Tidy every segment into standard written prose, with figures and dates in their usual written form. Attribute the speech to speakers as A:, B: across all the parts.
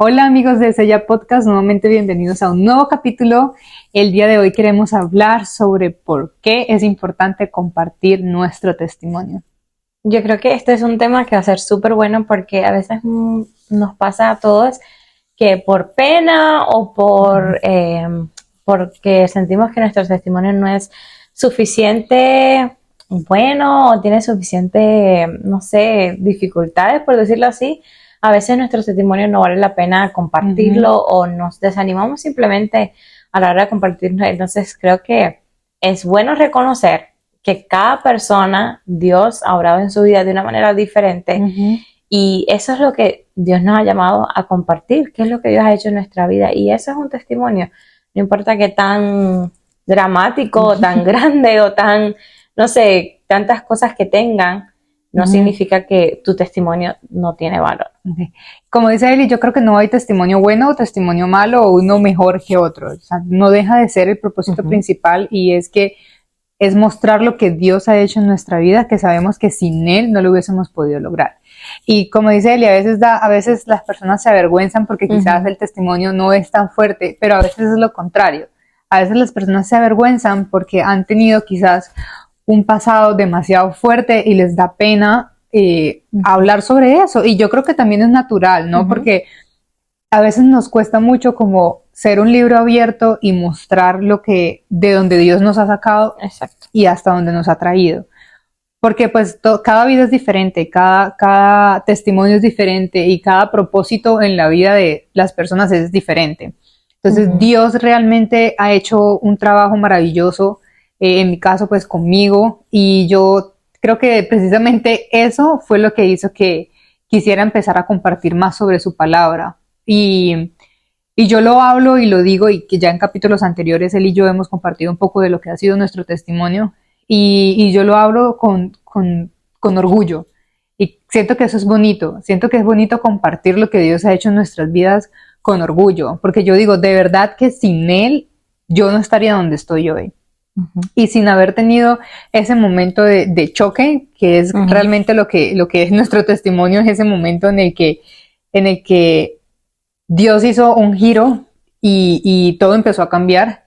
A: Hola amigos de Sella Podcast, nuevamente bienvenidos a un nuevo capítulo. El día de hoy queremos hablar sobre por qué es importante compartir nuestro testimonio.
B: Yo creo que este es un tema que va a ser súper bueno porque a veces nos pasa a todos que por pena o porque sentimos que nuestro testimonio no es suficiente bueno o tiene suficiente, no sé, dificultades, por decirlo así. A veces nuestro testimonio no vale la pena compartirlo o nos desanimamos simplemente a la hora de compartirlo. Entonces creo que es bueno reconocer que cada persona, Dios ha obrado en su vida de una manera diferente y eso es lo que Dios nos ha llamado a compartir, qué es lo que Dios ha hecho en nuestra vida, y eso es un testimonio, no importa qué tan dramático o tan grande o tan, no sé, tantas cosas que tengan, no significa que tu testimonio no tiene valor.
A: Como dice Eli, yo creo que no hay testimonio bueno o testimonio malo o uno mejor que otro. O sea, no deja de ser el propósito principal, y es mostrar lo que Dios ha hecho en nuestra vida, que sabemos que sin Él no lo hubiésemos podido lograr. Y como dice Eli, a veces las personas se avergüenzan porque quizás el testimonio no es tan fuerte, pero a veces es lo contrario. A veces las personas se avergüenzan porque han tenido quizás un pasado demasiado fuerte y les da pena hablar sobre eso. Y yo creo que también es natural, ¿no? Porque a veces nos cuesta mucho como ser un libro abierto y mostrar de donde Dios nos ha sacado.
B: Exacto.
A: Y hasta donde nos ha traído. Porque pues cada vida es diferente, cada testimonio es diferente y cada propósito en la vida de las personas es diferente. Entonces Dios realmente ha hecho un trabajo maravilloso, en mi caso pues conmigo, y yo creo que precisamente eso fue lo que hizo que quisiera empezar a compartir más sobre su palabra. Y yo lo hablo y lo digo, y que ya en capítulos anteriores él y yo hemos compartido un poco de lo que ha sido nuestro testimonio, y yo lo hablo con orgullo. Y siento que eso es bonito, siento que es bonito compartir lo que Dios ha hecho en nuestras vidas con orgullo, porque yo digo, de verdad que sin Él yo no estaría donde estoy hoy. Y sin haber tenido ese momento de choque, que es realmente lo que es nuestro testimonio, es ese momento en el que Dios hizo un giro y todo empezó a cambiar.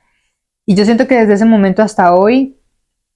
A: Y yo siento que desde ese momento hasta hoy,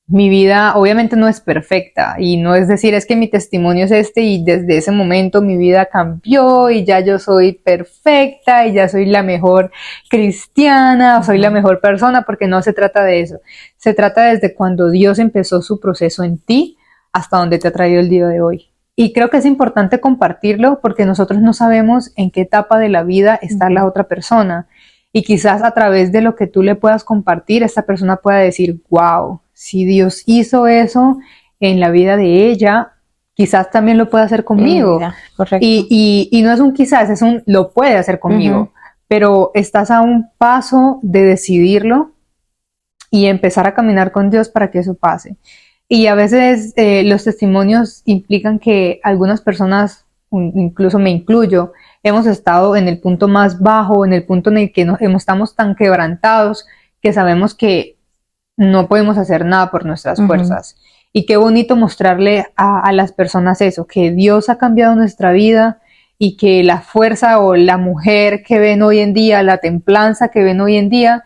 A: mi vida obviamente no es perfecta, y no es decir, es que mi testimonio es este y desde ese momento mi vida cambió y ya yo soy perfecta y ya soy la mejor cristiana o soy la mejor persona, porque no se trata de eso. Se trata desde cuando Dios empezó su proceso en ti hasta donde te ha traído el día de hoy. Y creo que es importante compartirlo porque nosotros no sabemos en qué etapa de la vida está la otra persona. Y quizás a través de lo que tú le puedas compartir, esta persona pueda decir, wow, si Dios hizo eso en la vida de ella, quizás también lo puede hacer conmigo.
B: Correcto.
A: Y no es un quizás, es un lo puede hacer conmigo. Pero estás a un paso de decidirlo y empezar a caminar con Dios para que eso pase. Y a veces los testimonios implican que algunas personas, incluso me incluyo, hemos estado en el punto más bajo, en el punto en el que estamos tan quebrantados que sabemos que no podemos hacer nada por nuestras fuerzas. Y qué bonito mostrarle a las personas eso, que Dios ha cambiado nuestra vida y que la fuerza o la mujer que ven hoy en día, la templanza que ven hoy en día,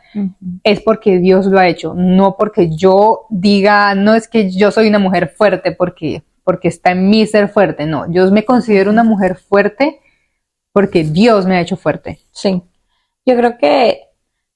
A: es porque Dios lo ha hecho, no porque yo diga, no es que yo soy una mujer fuerte porque está en mí ser fuerte, no, yo me considero una mujer fuerte porque Dios me ha hecho fuerte.
B: Sí, yo creo que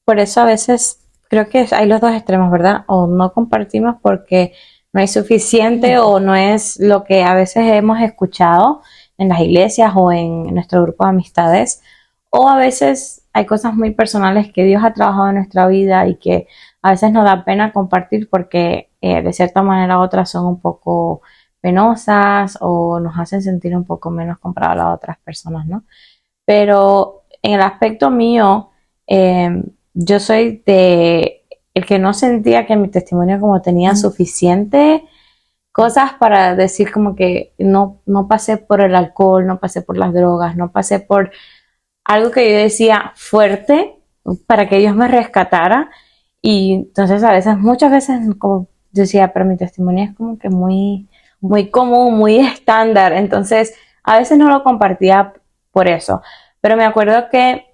B: por eso a veces creo que hay los dos extremos, ¿verdad? O no compartimos porque no hay suficiente o no es lo que a veces hemos escuchado en las iglesias o en nuestro grupo de amistades, o a veces hay cosas muy personales que Dios ha trabajado en nuestra vida y que a veces nos da pena compartir porque de cierta manera otras son un poco penosas o nos hacen sentir un poco menos comparado a las otras personas, ¿no? Pero en el aspecto mío, yo soy de el que no sentía que mi testimonio como tenía suficiente cosas para decir como que no pasé por el alcohol, no pasé por las drogas, no pasé por algo que yo decía fuerte para que Dios me rescatara. Y entonces muchas veces como decía, pero mi testimonio es como que muy, muy común, muy estándar. Entonces a veces no lo compartía por eso. Pero me acuerdo que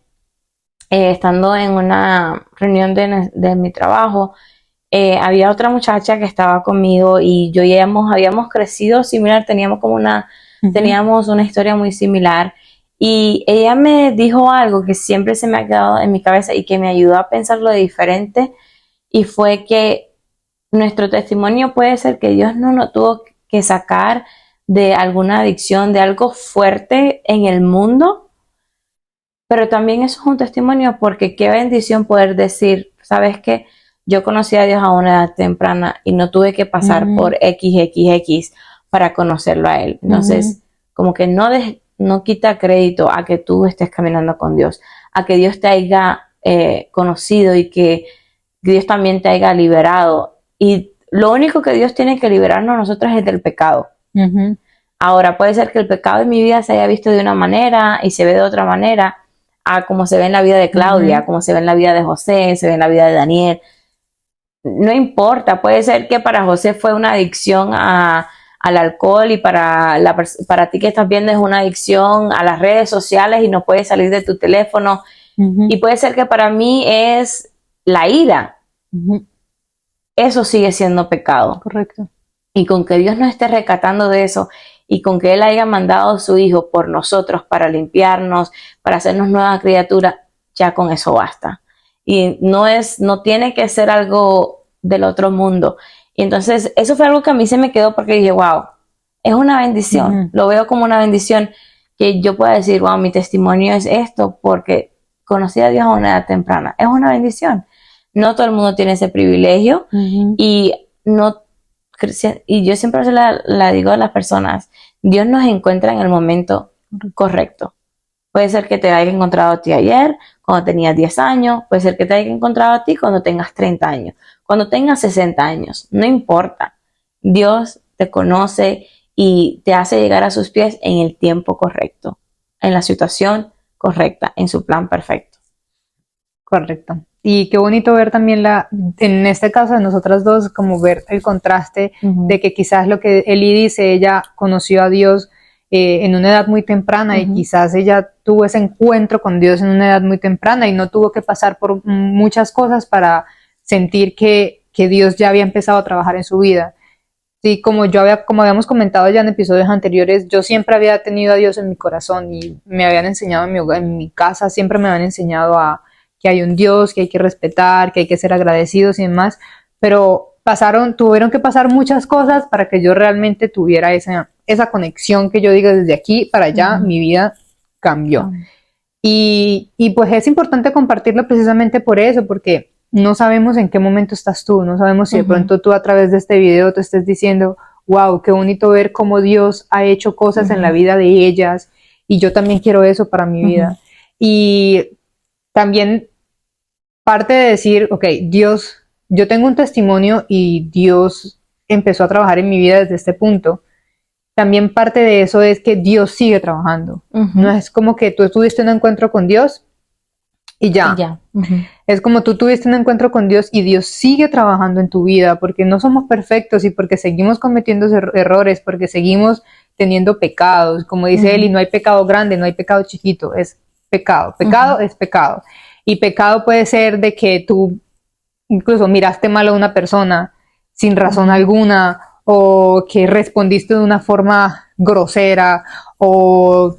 B: estando en una reunión de mi trabajo, había otra muchacha que estaba conmigo y yo y ella habíamos crecido similar, teníamos una historia muy similar. Y ella me dijo algo que siempre se me ha quedado en mi cabeza y que me ayudó a pensarlo de diferente, y fue que nuestro testimonio puede ser que Dios no nos tuvo que sacar de alguna adicción, de algo fuerte en el mundo, pero también eso es un testimonio, porque qué bendición poder decir, ¿sabes qué? Yo conocí a Dios a una edad temprana y no tuve que pasar por XXX para conocerlo a Él. Entonces, como que no quita crédito a que tú estés caminando con Dios, a que Dios te haya conocido y que Dios también te haya liberado. Y lo único que Dios tiene que liberarnos a nosotros es del pecado. Ahora, puede ser que el pecado en mi vida se haya visto de una manera y se ve de otra manera, a como se ve en la vida de Claudia, como se ve en la vida de José, se ve en la vida de Daniel. No importa, puede ser que para José fue una adicción al alcohol, y para ti que estás viendo es una adicción a las redes sociales y no puedes salir de tu teléfono. Y puede ser que para mí es la ira. Eso sigue siendo pecado.
A: Correcto.
B: Y con que Dios nos esté rescatando de eso, y con que Él haya mandado a su Hijo por nosotros para limpiarnos, para hacernos nueva criatura, ya con eso basta. Y no tiene que ser algo del otro mundo. Y entonces eso fue algo que a mí se me quedó, porque dije, wow, es una bendición. Lo veo como una bendición que yo pueda decir, wow, mi testimonio es esto porque conocí a Dios a una edad temprana. Es una bendición. No todo el mundo tiene ese privilegio, y yo siempre se la digo a las personas, Dios nos encuentra en el momento correcto. Puede ser que te haya encontrado a ti ayer, cuando tenías 10 años, puede ser que te haya encontrado a ti cuando tengas 30 años, cuando tengas 60 años, no importa. Dios te conoce y te hace llegar a sus pies en el tiempo correcto, en la situación correcta, en su plan perfecto.
A: Correcto. Y qué bonito ver también en este caso de nosotras dos, como ver el contraste de que quizás lo que Eli dice, ella conoció a Dios en una edad muy temprana, y quizás ella tuvo ese encuentro con Dios en una edad muy temprana y no tuvo que pasar por muchas cosas para sentir que Dios ya había empezado a trabajar en su vida. Sí, como habíamos comentado ya en episodios anteriores, yo siempre había tenido a Dios en mi corazón, y me habían enseñado en mi casa, siempre me habían enseñado que hay un Dios, que hay que respetar, que hay que ser agradecidos y demás, pero tuvieron que pasar muchas cosas para que yo realmente tuviera esa conexión, que yo diga desde aquí para allá, mi vida cambió. Y pues es importante compartirlo precisamente por eso, porque no sabemos en qué momento estás tú, no sabemos si de pronto tú a través de este video te estés diciendo, wow, qué bonito ver cómo Dios ha hecho cosas en la vida de ellas, y yo también quiero eso para mi vida. Y también parte de decir, ok, Dios, yo tengo un testimonio y Dios empezó a trabajar en mi vida desde este punto. También parte de eso es que Dios sigue trabajando. No es como que tú tuviste un encuentro con Dios y ya. Es como tú tuviste un encuentro con Dios y Dios sigue trabajando en tu vida, porque no somos perfectos y porque seguimos cometiendo errores, porque seguimos teniendo pecados. Como dice Eli, no hay pecado grande, no hay pecado chiquito, es pecado. Pecado es pecado. Y pecado puede ser de que tú incluso miraste mal a una persona sin razón alguna, o que respondiste de una forma grosera, o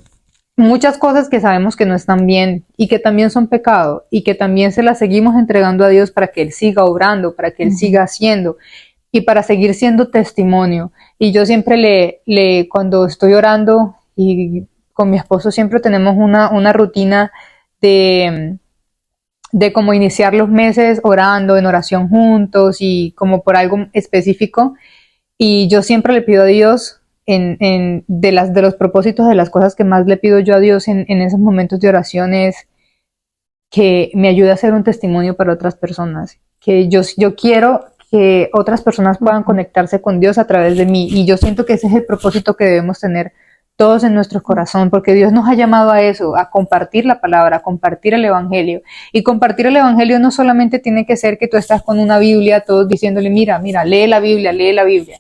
A: muchas cosas que sabemos que no están bien y que también son pecado, y que también se las seguimos entregando a Dios para que Él siga obrando, para que Él siga haciendo y para seguir siendo testimonio. Y yo siempre cuando estoy orando, y con mi esposo siempre tenemos una rutina de cómo iniciar los meses orando, en oración juntos y como por algo específico. Y yo siempre le pido a Dios de los propósitos, de las cosas que más le pido yo a Dios en esos momentos de oración, es que me ayude a ser un testimonio para otras personas. Que yo quiero que otras personas puedan conectarse con Dios a través de mí. Y yo siento que ese es el propósito que debemos tener todos en nuestro corazón, porque Dios nos ha llamado a eso, a compartir la palabra, a compartir el evangelio. Y compartir el evangelio no solamente tiene que ser que tú estás con una Biblia, todos diciéndole, mira, lee la Biblia, lee la Biblia.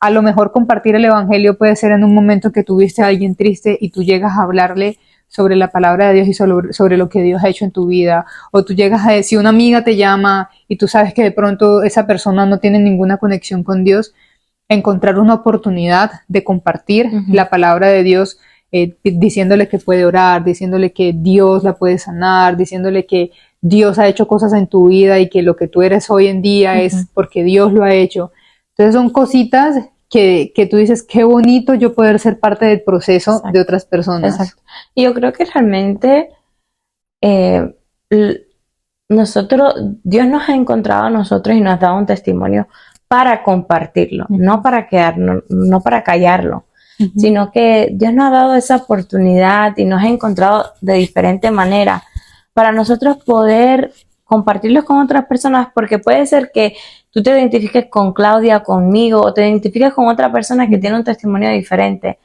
A: A lo mejor compartir el evangelio puede ser en un momento que tuviste a alguien triste y tú llegas a hablarle sobre la palabra de Dios y sobre lo que Dios ha hecho en tu vida. O tú llegas a decir, una amiga te llama y tú sabes que de pronto esa persona no tiene ninguna conexión con Dios, encontrar una oportunidad de compartir la palabra de Dios, diciéndole que puede orar, diciéndole que Dios la puede sanar, diciéndole que Dios ha hecho cosas en tu vida y que lo que tú eres hoy en día es porque Dios lo ha hecho. Entonces son cositas que tú dices, qué bonito yo poder ser parte del proceso
B: Exacto.
A: de otras personas.
B: Exacto. Y yo creo que realmente Dios nos ha encontrado a nosotros y nos ha dado un testimonio para compartirlo, no para quedarnos, no para callarlo, sino que Dios nos ha dado esa oportunidad y nos ha encontrado de diferente manera para nosotros poder compartirlos con otras personas, porque puede ser que tú te identifiques con Claudia, conmigo, o te identifiques con otra persona que tiene un testimonio diferente,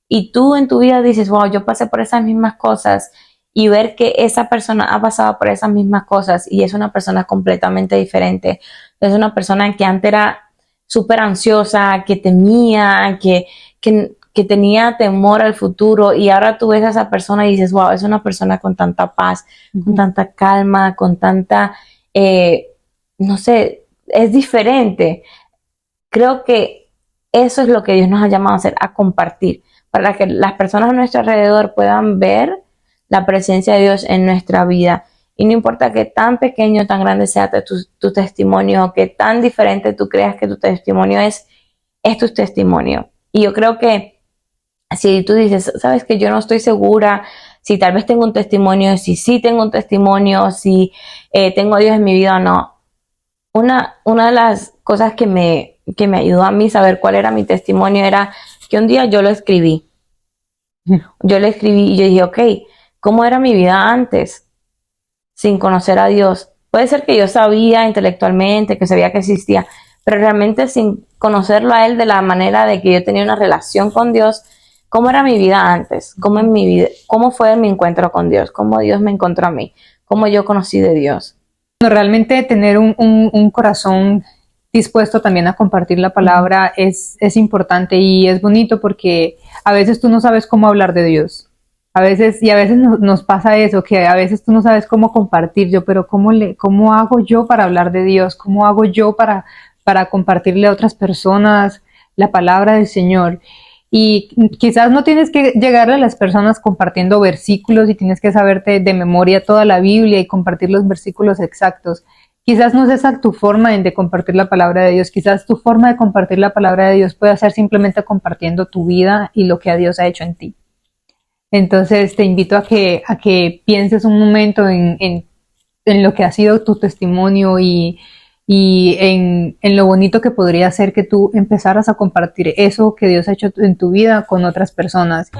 B: y tú en tu vida dices, wow, yo pasé por esas mismas cosas, y ver que esa persona ha pasado por esas mismas cosas y es una persona completamente diferente. Es una persona que antes era súper ansiosa, que temía, que tenía temor al futuro, y ahora tú ves a esa persona y dices, wow, es una persona con tanta paz, con tanta calma, con tanta, no sé, es diferente. Creo que eso es lo que Dios nos ha llamado a hacer, a compartir, para que las personas a nuestro alrededor puedan ver la presencia de Dios en nuestra vida. Y no importa que tan pequeño o tan grande sea tu testimonio, que tan diferente tú creas que tu testimonio es tu testimonio. Y yo creo que si tú dices, sabes que yo no estoy segura si tal vez tengo un testimonio, si sí tengo un testimonio, si tengo a Dios en mi vida o no. Una de las cosas que me ayudó a mí saber cuál era mi testimonio era que un día yo lo escribí. Yo lo escribí y yo dije, ok, ¿cómo era mi vida antes sin conocer a Dios? Puede ser que yo sabía intelectualmente, que sabía que existía, pero realmente sin conocerlo a Él de la manera de que yo tenía una relación con Dios. ¿Cómo era mi vida antes? ¿Cómo fue mi encuentro con Dios? ¿Cómo Dios me encontró a mí? ¿Cómo yo conocí de Dios?
A: Realmente tener un corazón dispuesto también a compartir la palabra es importante y es bonito, porque a veces tú no sabes cómo hablar de Dios. A veces nos pasa eso, que a veces tú no sabes cómo compartir pero ¿cómo hago yo para hablar de Dios? ¿Cómo hago yo para compartirle a otras personas la palabra del Señor? Y quizás no tienes que llegarle a las personas compartiendo versículos y tienes que saberte de memoria toda la Biblia y compartir los versículos exactos. Quizás no es esa tu forma de compartir la palabra de Dios. Quizás tu forma de compartir la palabra de Dios puede ser simplemente compartiendo tu vida y lo que Dios ha hecho en ti. Entonces te invito a que pienses un momento en lo que ha sido tu testimonio y en lo bonito que podría ser que tú empezaras a compartir eso que Dios ha hecho en tu vida con otras personas.